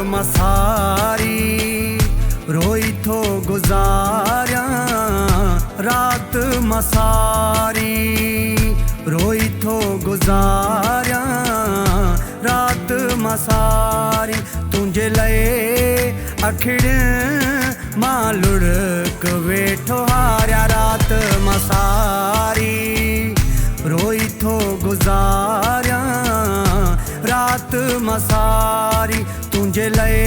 मसारी रोई थो गुज़ारियां रात मसारी रोई थो गुज़ारियां रात मसारी रोई थो गुज़ारियां रात मसारी तुंहिंजे लाइ अखिड़ियुनि मां लुढ़क वेठो हारिया रात मसारी रोई थो गुज़ारियां रात मसारी तुंहिंजे लाइ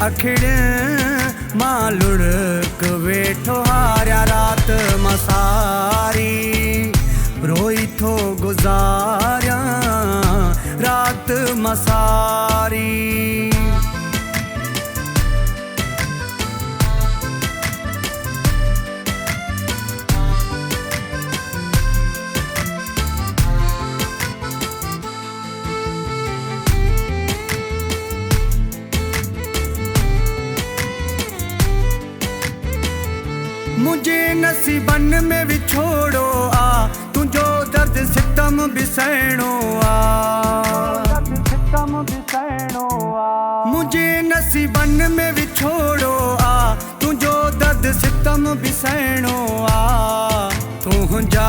अखिड़ियुनि मां लुढ़क वेठो हारिया रात मसारी रोई थो गुज़ारियां रात मसारी मुझे नसीबन में विछोड़ो आ तुझो दर्द सितम बिसैणो आ मुझे नसीबन में विछोड़ो आ तुझो दर्द सितम बिसैणो आ तुंहिंजा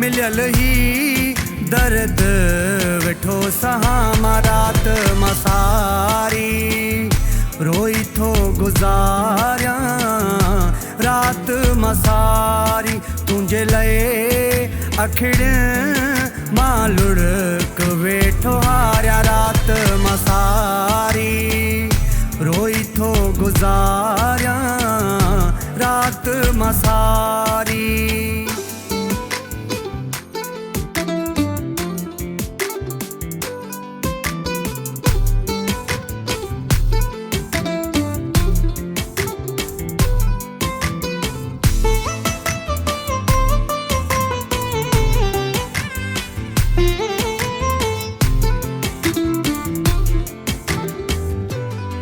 मिलियल ही दर्द वेठो सहा मां रात मसारी रोई थो गुज़ारियां रात मसारी तुंहिंजे लाइ अखिड़ियुनि मां लुढ़क वेठो हारिया रात मसारी रोई थो गुज़ारियां रात मसारी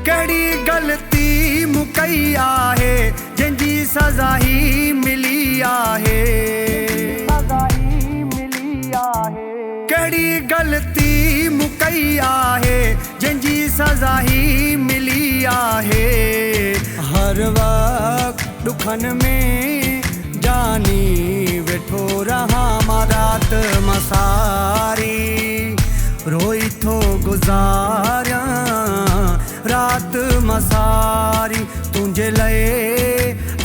कड़ी गलती मुकई आहे जंहिंजी सज़ा ही मिली आहे कड़ी गलती मुकई आहे जंहिंजी सज़ा ही मिली आहे हर वक़्तु ॾुखनि में जानी वेठो रहां मां रात मसारी रोई थो गुज़ारियां रात मसारी तुंहिंजे लाइ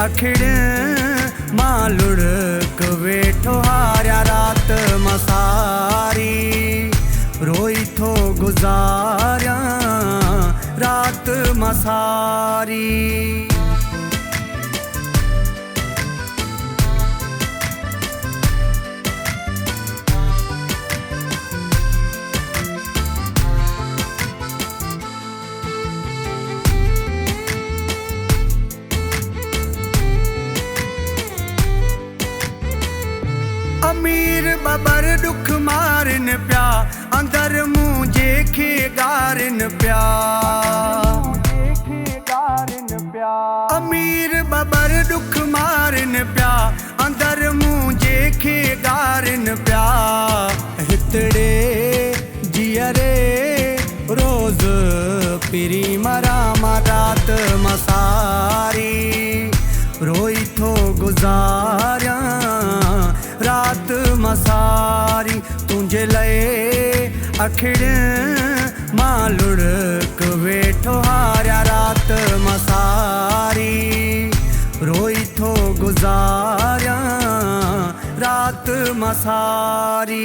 अखिड़ियुनि मां लुढ़क वेठो हारिया रात मसारी रोई थो गुज़ारियां रात मसारी अमीर बबर दुख मारन पिया अंदर मुझे खे गारन पिया अमीर बबर दुख मारन पिया अंदर मुझे खे गारन पिया हितड़े जियरे रोज़ पिरी मरा मां रात मसारी रोई थो गुज़ारियां रात मसारी तुंहिंजे लाइ अखिड़ियुनि मां लुढ़क वेठो हारिया रात मसारी रोई थो गुज़ारियां रात मसारी।